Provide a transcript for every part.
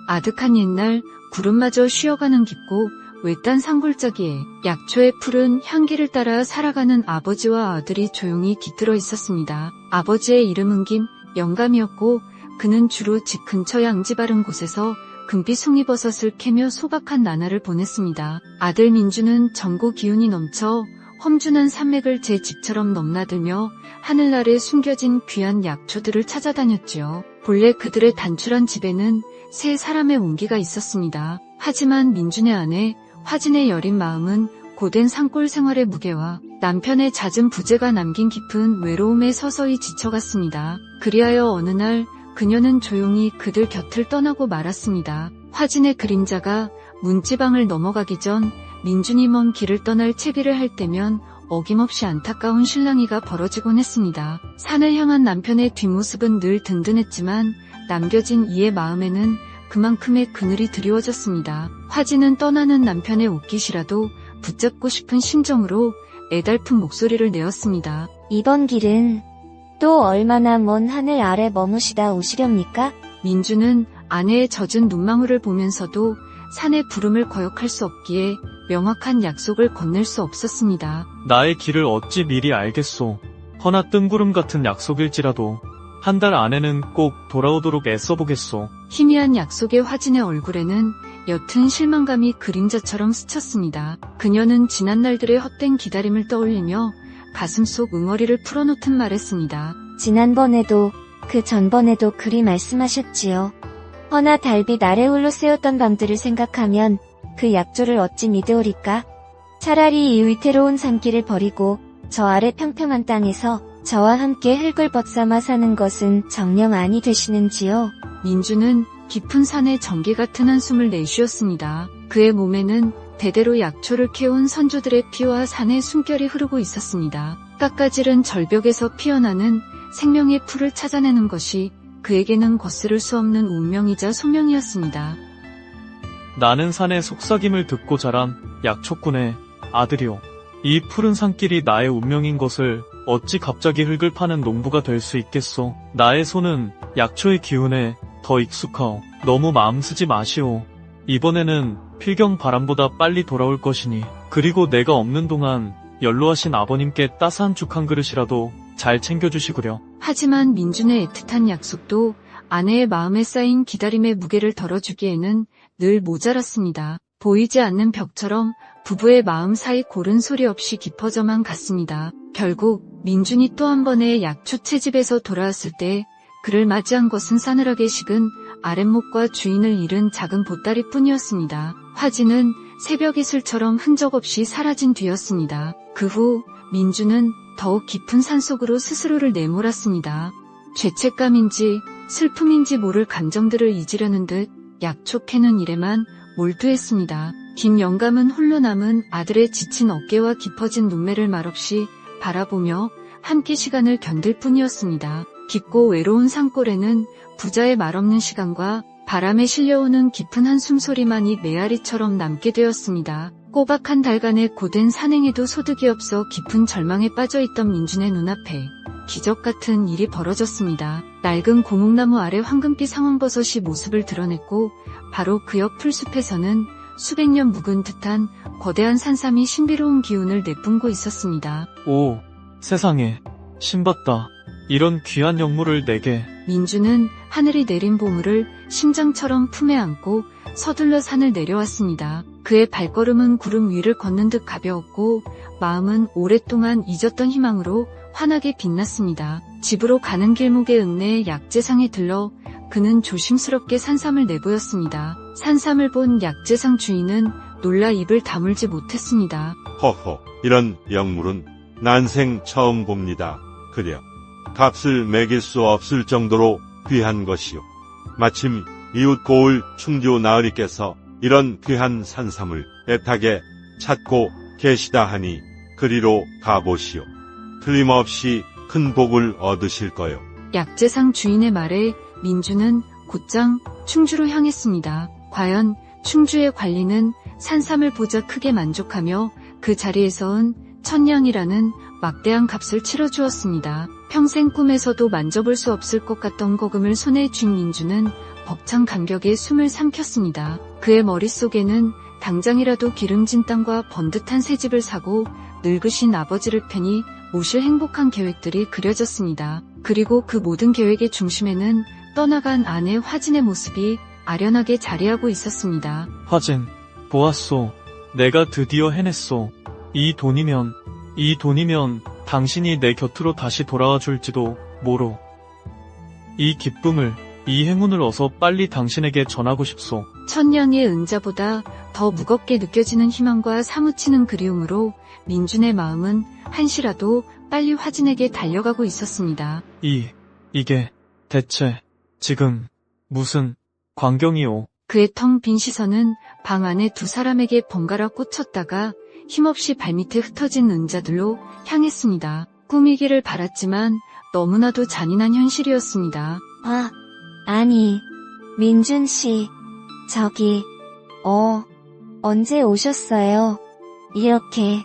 아득한 옛날 구름마저 쉬어가는 깊고 외딴 산골짜기에 약초의 푸른 향기를 따라 살아가는 아버지와 아들이 조용히 깃들어 있었습니다. 아버지의 이름은 김영감이었고 그는 주로 집 근처 양지 바른 곳에서 금빛 송이버섯을 캐며 소박한 나날을 보냈습니다. 아들 민주는 젊고 기운이 넘쳐 험준한 산맥을 제 집처럼 넘나들며 하늘 아래 숨겨진 귀한 약초들을 찾아다녔지요. 본래 그들의 단출한 집에는 세 사람의 온기가 있었습니다. 하지만 민준의 아내 화진의 여린 마음은 고된 산골 생활의 무게와 남편의 잦은 부재가 남긴 깊은 외로움에 서서히 지쳐갔습니다. 그리하여 어느 날 그녀는 조용히 그들 곁을 떠나고 말았습니다. 화진의 그림자가 문지방을 넘어가기 전 민준이 먼 길을 떠날 채비를 할 때면 어김없이 안타까운 실랑이가 벌어지곤 했습니다. 산을 향한 남편의 뒷모습은 늘 든든했지만 남겨진 이의 마음에는 그만큼의 그늘이 드리워졌습니다. 화진은 떠나는 남편의 옷깃이라도 붙잡고 싶은 심정으로 애달픈 목소리를 내었습니다. 이번 길은 또 얼마나 먼 하늘 아래 머무시다 오시렵니까? 민주는 아내의 젖은 눈망울을 보면서도 산의 부름을 거역할 수 없기에 명확한 약속을 건넬 수 없었습니다. 나의 길을 어찌 미리 알겠소. 허나 뜬구름 같은 약속일지라도 한 달 안에는 꼭 돌아오도록 애써보겠소. 희미한 약속의 화진의 얼굴에는 옅은 실망감이 그림자처럼 스쳤습니다. 그녀는 지난 날들의 헛된 기다림을 떠올리며 가슴속 응어리를 풀어놓듯 말했습니다. 지난번에도 그 전번에도 그리 말씀하셨지요. 허나 달빛 아래 홀로 새웠던 밤들을 생각하면 그 약조를 어찌 믿으오리까? 차라리 이 위태로운 산길을 버리고 저 아래 평평한 땅에서 저와 함께 흙을 벗삼아 사는 것은 정녕 아니 되시는지요? 민주는 깊은 산의 전기 같은 한숨을 내쉬었습니다. 그의 몸에는 대대로 약초를 캐온 선조들의 피와 산의 숨결이 흐르고 있었습니다. 깎아지른 절벽에서 피어나는 생명의 풀을 찾아내는 것이 그에게는 거스를 수 없는 운명이자 소명이었습니다. 나는 산의 속삭임을 듣고 자란 약초꾼의 아들이오. 이 푸른 산길이 나의 운명인 것을 어찌 갑자기 흙을 파는 농부가 될 수 있겠소. 나의 손은 약초의 기운에 더 익숙하오. 너무 마음 쓰지 마시오. 이번에는 필경 바람보다 빨리 돌아올 것이니, 그리고 내가 없는 동안 연로하신 아버님께 따스한 죽 한 그릇이라도 잘 챙겨주시구려. 하지만 민준의 애틋한 약속도 아내의 마음에 쌓인 기다림의 무게를 덜어주기에는 늘 모자랐습니다. 보이지 않는 벽처럼 부부의 마음 사이 고른 소리 없이 깊어져만 갔습니다. 결국 민준이 또 한 번의 약초 채집에서 돌아왔을 때 그를 맞이한 것은 싸늘하게 식은 아랫목과 주인을 잃은 작은 보따리 뿐이었습니다. 화진은 새벽 이슬처럼 흔적 없이 사라진 뒤였습니다. 그 후 민준은 더욱 깊은 산속으로 스스로를 내몰았습니다. 죄책감인지 슬픔인지 모를 감정들을 잊으려는 듯 약초 캐는 일에만 몰두했습니다. 김영감은 홀로 남은 아들의 지친 어깨와 깊어진 눈매를 말없이 바라보며 함께 시간을 견딜 뿐이었습니다. 깊고 외로운 산골에는 부자의 말없는 시간과 바람에 실려오는 깊은 한숨소리만이 메아리처럼 남게 되었습니다. 꼬박한 달간의 고된 산행에도 소득이 없어 깊은 절망에 빠져있던 민준의 눈앞에 기적 같은 일이 벌어졌습니다. 낡은 고목나무 아래 황금빛 상황버섯이 모습을 드러냈고 바로 그 옆 풀숲에서는 수백 년 묵은 듯한 거대한 산삼이 신비로운 기운을 내뿜고 있었습니다. 오, 세상에, 신받다. 이런 귀한 영물을 내게. 민주는 하늘이 내린 보물을 심장처럼 품에 안고 서둘러 산을 내려왔습니다. 그의 발걸음은 구름 위를 걷는 듯 가벼웠고 마음은 오랫동안 잊었던 희망으로 환하게 빛났습니다. 집으로 가는 길목의 읍내의 약재상에 들러 그는 조심스럽게 산삼을 내보였습니다. 산삼을 본 약재상 주인은 놀라 입을 다물지 못했습니다. 허허, 이런 영물은 난생 처음 봅니다. 그려 값을 매길 수 없을 정도로 귀한 것이요. 마침 이웃 고을 충주 나으리께서 이런 귀한 산삼을 애타게 찾고 계시다 하니 그리로 가보시오. 틀림없이 큰 복을 얻으실 거요. 약재상 주인의 말에 민주는 곧장 충주로 향했습니다. 과연 충주의 관리는 산삼을 보자 크게 만족하며 그 자리에서 은 천냥이라는 막대한 값을 치러주었습니다. 평생 꿈에서도 만져볼 수 없을 것 같던 거금을 손에 쥔 민주는 벅찬 감격에 숨을 삼켰습니다. 그의 머릿속에는 당장이라도 기름진 땅과 번듯한 새 집을 사고 늙으신 아버지를 편히 모실 행복한 계획들이 그려졌습니다. 그리고 그 모든 계획의 중심에는 떠나간 아내 화진의 모습이 아련하게 자리하고 있었습니다. 화진, 보았소. 내가 드디어 해냈소. 이 돈이면 당신이 내 곁으로 다시 돌아와 줄지도 모로. 이 기쁨을, 이 행운을 어서 빨리 당신에게 전하고 싶소. 천냥의 은자보다 더 무겁게 느껴지는 희망과 사무치는 그리움으로 민준의 마음은 한시라도 빨리 화진에게 달려가고 있었습니다. 이게 대체 지금 무슨 광경이오? 그의 텅 빈 시선은 방 안에 두 사람에게 번갈아 꽂혔다가 힘없이 발밑에 흩어진 은자들로 향했습니다. 꾸미기를 바랐지만 너무나도 잔인한 현실이었습니다. 아니, 민준 씨, 저기, 언제 오셨어요? 이렇게,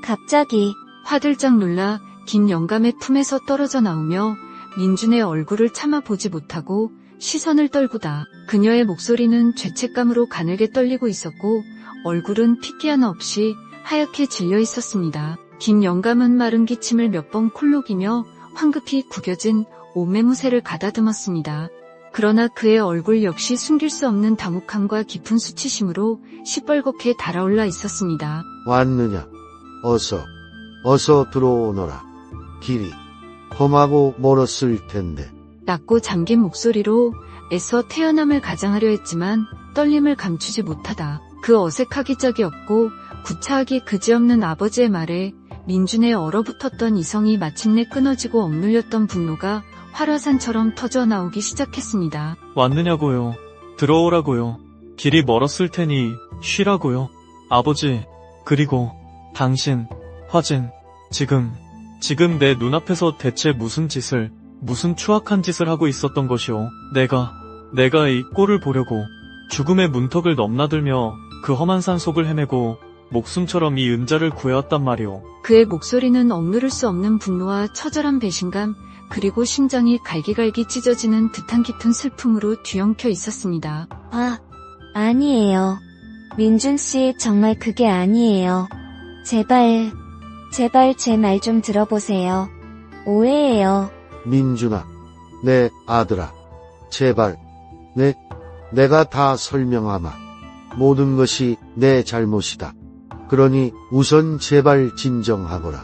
갑자기. 화들짝 놀라 김영감의 품에서 떨어져 나오며 민준의 얼굴을 참아보지 못하고 시선을 떨구다. 그녀의 목소리는 죄책감으로 가늘게 떨리고 있었고 얼굴은 핏기 하나 없이 하얗게 질려 있었습니다. 김영감은 마른 기침을 몇 번 콜록이며 황급히 구겨진 옷매무새를 가다듬었습니다. 그러나 그의 얼굴 역시 숨길 수 없는 당혹함과 깊은 수치심으로 시뻘겋게 달아올라 있었습니다. 왔느냐? 어서 들어오너라. 길이 험하고 멀었을 텐데. 낮고 잠긴 목소리로 애써 태어남을 가장하려 했지만 떨림을 감추지 못하다. 그 어색하기 짝이 없고 구차하기 그지없는 아버지의 말에 민준의 얼어붙었던 이성이 마침내 끊어지고 억눌렸던 분노가 활화산처럼 터져나오기 시작했습니다. 왔느냐고요. 들어오라고요. 길이 멀었을 테니 쉬라고요. 아버지, 그리고 당신, 화진, 지금 내 눈앞에서 대체 무슨 추악한 짓을 하고 있었던 것이오. 내가 이 꼴을 보려고 죽음의 문턱을 넘나들며 그 험한 산 속을 헤매고 목숨처럼 이 은자를 구해왔단 말이오. 그의 목소리는 억누를 수 없는 분노와 처절한 배신감, 그리고 심장이 갈기갈기 찢어지는 듯한 깊은 슬픔으로 뒤엉켜 있었습니다. 아니에요. 민준 씨, 정말 그게 아니에요. 제발 제 말 좀 들어보세요. 오해예요. 민준아, 내 아들아, 제발, 내가 다 설명하마. 모든 것이 내 잘못이다. 그러니 우선 제발 진정하거라.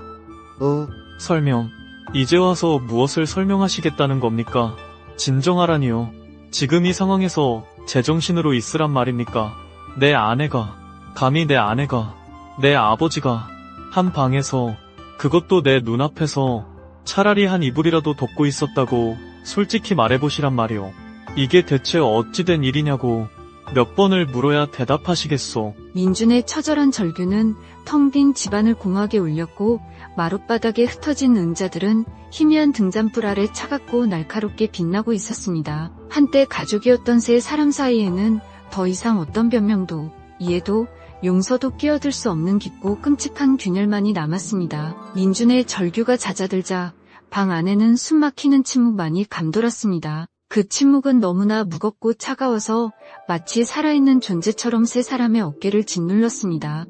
설명. 이제 와서 무엇을 설명하시겠다는 겁니까? 진정하라니요. 지금 이 상황에서 제정신으로 있으란 말입니까? 내 아내가, 감히 내 아내가, 내 아버지가 한 방에서, 그것도 내 눈앞에서 차라리 한 이불이라도 덮고 있었다고 솔직히 말해보시란 말이오. 이게 대체 어찌 된 일이냐고 몇 번을 물어야 대답하시겠소. 민준의 처절한 절규는 텅 빈 집안을 공하게 울렸고 마룻바닥에 흩어진 은자들은 희미한 등잔불 아래 차갑고 날카롭게 빛나고 있었습니다. 한때 가족이었던 세 사람 사이에는 더 이상 어떤 변명도, 이해도, 용서도 끼어들 수 없는 깊고 끔찍한 균열만이 남았습니다. 민준의 절규가 잦아들자 방 안에는 숨막히는 침묵만이 감돌았습니다. 그 침묵은 너무나 무겁고 차가워서 마치 살아있는 존재처럼 세 사람의 어깨를 짓눌렀습니다.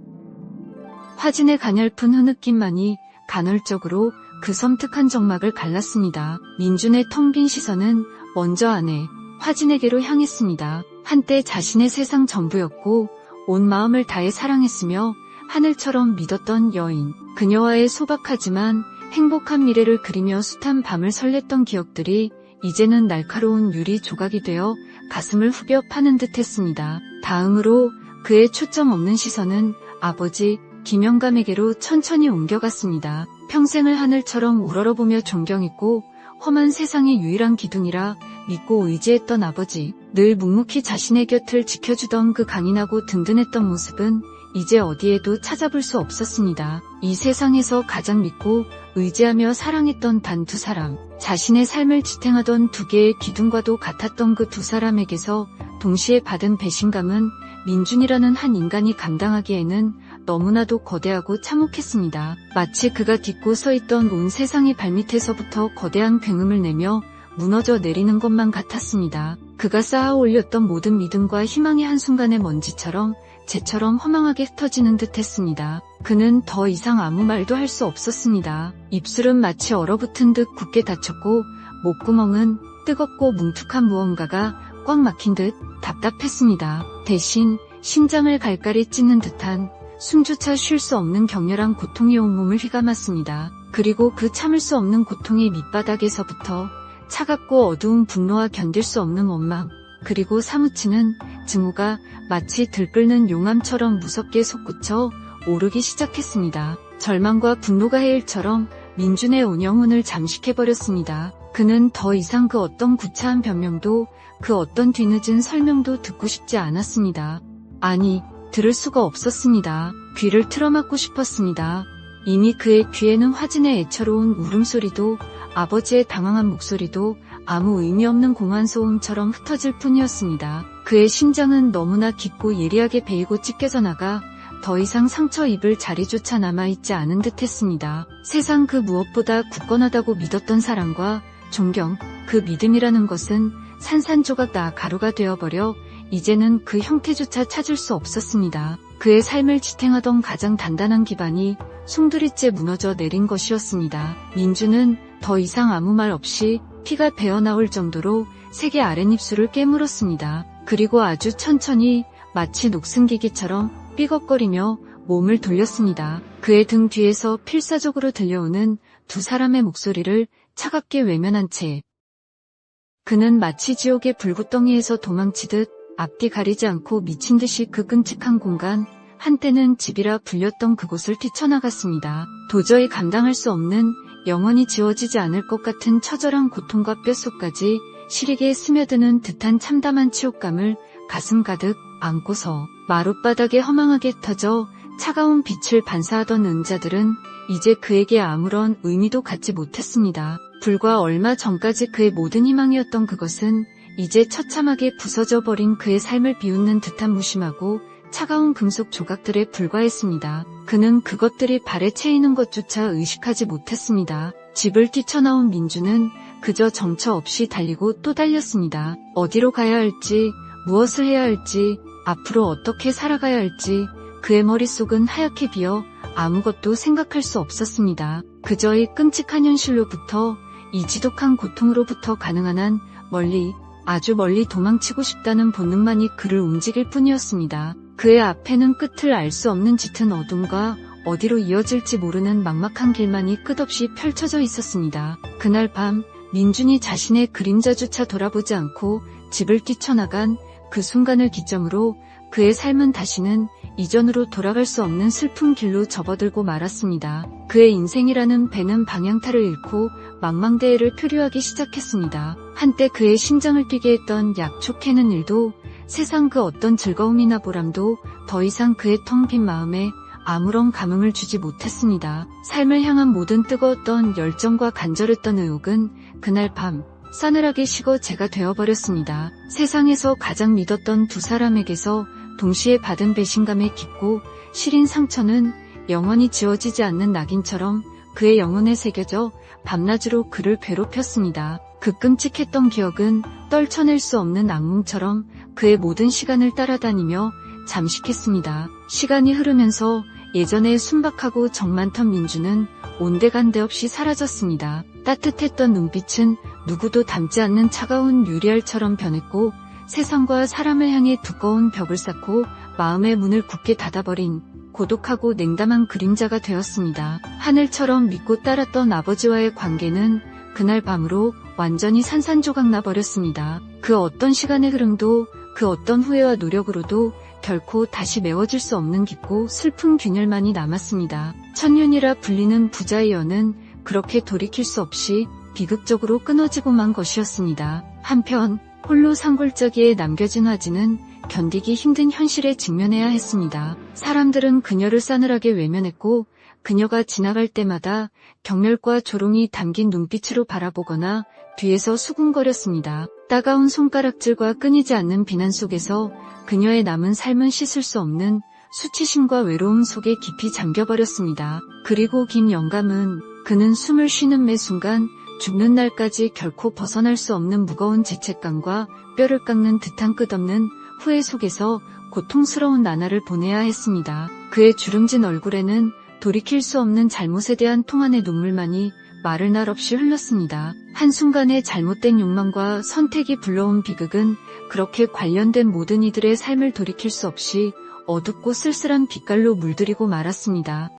화진의 가냘픈 흐느낌만이 간헐적으로 그 섬뜩한 정막을 갈랐습니다. 민준의 텅 빈 시선은 먼저 아내 화진에게로 향했습니다. 한때 자신의 세상 전부였고 온 마음을 다해 사랑했으며 하늘처럼 믿었던 여인. 그녀와의 소박하지만 행복한 미래를 그리며 숱한 밤을 설렜던 기억들이 이제는 날카로운 유리 조각이 되어 가슴을 후벼 파는 듯 했습니다. 다음으로 그의 초점 없는 시선은 아버지 김영감에게로 천천히 옮겨갔습니다. 평생을 하늘처럼 우러러보며 존경했고 험한 세상의 유일한 기둥이라 믿고 의지했던 아버지, 늘 묵묵히 자신의 곁을 지켜주던 그 강인하고 든든했던 모습은 이제 어디에도 찾아볼 수 없었습니다. 이 세상에서 가장 믿고 의지하며 사랑했던 단 두 사람, 자신의 삶을 지탱하던 두 개의 기둥과도 같았던 그 두 사람에게서 동시에 받은 배신감은 민준이라는 한 인간이 감당하기에는 너무나도 거대하고 참혹했습니다. 마치 그가 딛고 서 있던 온 세상이 발밑에서부터 거대한 굉음을 내며 무너져 내리는 것만 같았습니다. 그가 쌓아 올렸던 모든 믿음과 희망이 한순간에 먼지처럼 재처럼 허망하게 흩어지는 듯 했습니다. 그는 더 이상 아무 말도 할 수 없었습니다. 입술은 마치 얼어붙은 듯 굳게 닫혔고 목구멍은 뜨겁고 뭉툭한 무언가가 꽉 막힌 듯 답답했습니다. 대신 심장을 갈갈이 찢는 듯한 숨조차 쉴 수 없는 격렬한 고통이 온몸을 휘감았습니다. 그리고 그 참을 수 없는 고통의 밑바닥에서부터 차갑고 어두운 분노와 견딜 수 없는 원망, 그리고 사무치는 증오가 마치 들끓는 용암처럼 무섭게 솟구쳐 오르기 시작했습니다. 절망과 분노가 해일처럼 민준의 온 영혼을 잠식해버렸습니다. 그는 더 이상 그 어떤 구차한 변명도 그 어떤 뒤늦은 설명도 듣고 싶지 않았습니다. 아니, 들을 수가 없었습니다. 귀를 틀어막고 싶었습니다. 이미 그의 귀에는 화진의 애처로운 울음소리도 아버지의 당황한 목소리도 아무 의미 없는 공허한 소음처럼 흩어질 뿐이었습니다. 그의 심장은 너무나 깊고 예리하게 베이고 찢겨져 나가 더 이상 상처 입을 자리조차 남아있지 않은 듯 했습니다. 세상 그 무엇보다 굳건하다고 믿었던 사랑과 존경, 그 믿음이라는 것은 산산조각 다 가루가 되어버려 이제는 그 형태조차 찾을 수 없었습니다. 그의 삶을 지탱하던 가장 단단한 기반이 송두리째 무너져 내린 것이었습니다. 민주는 더 이상 아무 말 없이 피가 배어나올 정도로 세게 아랫입술을 깨물었습니다. 그리고 아주 천천히 마치 녹슨기계처럼 삐걱거리며 몸을 돌렸습니다. 그의 등 뒤에서 필사적으로 들려오는 두 사람의 목소리를 차갑게 외면한 채 그는 마치 지옥의 불구덩이에서 도망치듯 앞뒤 가리지 않고 미친 듯이 그 끔찍한 공간, 한때는 집이라 불렸던 그곳을 뛰쳐나갔습니다. 도저히 감당할 수 없는, 영원히 지워지지 않을 것 같은 처절한 고통과 뼛속까지 시리게 스며드는 듯한 참담한 치욕감을 가슴 가득 안고서 마룻바닥에 허망하게 터져 차가운 빛을 반사하던 은자들은 이제 그에게 아무런 의미도 갖지 못했습니다. 불과 얼마 전까지 그의 모든 희망이었던 그것은 이제 처참하게 부서져 버린 그의 삶을 비웃는 듯한 무심하고 차가운 금속 조각들에 불과했습니다. 그는 그것들이 발에 채이는 것조차 의식하지 못했습니다. 집을 뛰쳐나온 민주는 그저 정처 없이 달리고 또 달렸습니다. 어디로 가야 할지, 무엇을 해야 할지, 앞으로 어떻게 살아가야 할지 그의 머릿속은 하얗게 비어 아무것도 생각할 수 없었습니다. 그저 이 끔찍한 현실로부터, 이 지독한 고통으로부터 가능한 한 멀리, 아주 멀리 도망치고 싶다는 본능만이 그를 움직일 뿐이었습니다. 그의 앞에는 끝을 알 수 없는 짙은 어둠과 어디로 이어질지 모르는 막막한 길만이 끝없이 펼쳐져 있었습니다. 그날 밤 민준이 자신의 그림자조차 돌아보지 않고 집을 뛰쳐나간 그 순간을 기점으로 그의 삶은 다시는 이전으로 돌아갈 수 없는 슬픈 길로 접어들고 말았습니다. 그의 인생이라는 배는 방향타를 잃고 망망대해를 표류하기 시작했습니다. 한때 그의 심장을 뛰게 했던 약촉해는 일도, 세상 그 어떤 즐거움이나 보람도 더 이상 그의 텅 빈 마음에 아무런 감흥을 주지 못했습니다. 삶을 향한 모든 뜨거웠던 열정과 간절했던 의욕은 그날 밤 싸늘하게 식어 재가 되어버렸습니다. 세상에서 가장 믿었던 두 사람에게서 동시에 받은 배신감의 깊고 시린 상처는 영원히 지워지지 않는 낙인처럼 그의 영혼에 새겨져 밤낮으로 그를 괴롭혔습니다. 그 끔찍했던 기억은 떨쳐낼 수 없는 악몽처럼 그의 모든 시간을 따라다니며 잠식했습니다. 시간이 흐르면서 예전에 순박하고 정 많던 민주는 온데간데 없이 사라졌습니다. 따뜻했던 눈빛은 누구도 닮지 않는 차가운 유리알처럼 변했고 세상과 사람을 향해 두꺼운 벽을 쌓고 마음의 문을 굳게 닫아버린 고독하고 냉담한 그림자가 되었습니다. 하늘처럼 믿고 따랐던 아버지와의 관계는 그날 밤으로 완전히 산산조각 나버렸습니다. 그 어떤 시간의 흐름도 그 어떤 후회와 노력으로도 결코 다시 메워질 수 없는 깊고 슬픈 균열만이 남았습니다. 천년이라 불리는 부자의 연은 그렇게 돌이킬 수 없이 비극적으로 끊어지고만 것이었습니다. 한편 홀로 산골짜기에 남겨진 화진은 견디기 힘든 현실에 직면해야 했습니다. 사람들은 그녀를 싸늘하게 외면했고 그녀가 지나갈 때마다 경멸과 조롱이 담긴 눈빛으로 바라보거나 뒤에서 수군거렸습니다. 따가운 손가락질과 끊이지 않는 비난 속에서 그녀의 남은 삶은 씻을 수 없는 수치심과 외로움 속에 깊이 잠겨버렸습니다. 그리고 김 영감은 그는 숨을 쉬는 매 순간 죽는 날까지 결코 벗어날 수 없는 무거운 죄책감과 뼈를 깎는 듯한 끝없는 후회 속에서 고통스러운 나날을 보내야 했습니다. 그의 주름진 얼굴에는 돌이킬 수 없는 잘못에 대한 통한의 눈물만이 말을 날 없이 흘렀습니다. 한순간의 잘못된 욕망과 선택이 불러온 비극은 그렇게 관련된 모든 이들의 삶을 돌이킬 수 없이 어둡고 쓸쓸한 빛깔로 물들이고 말았습니다.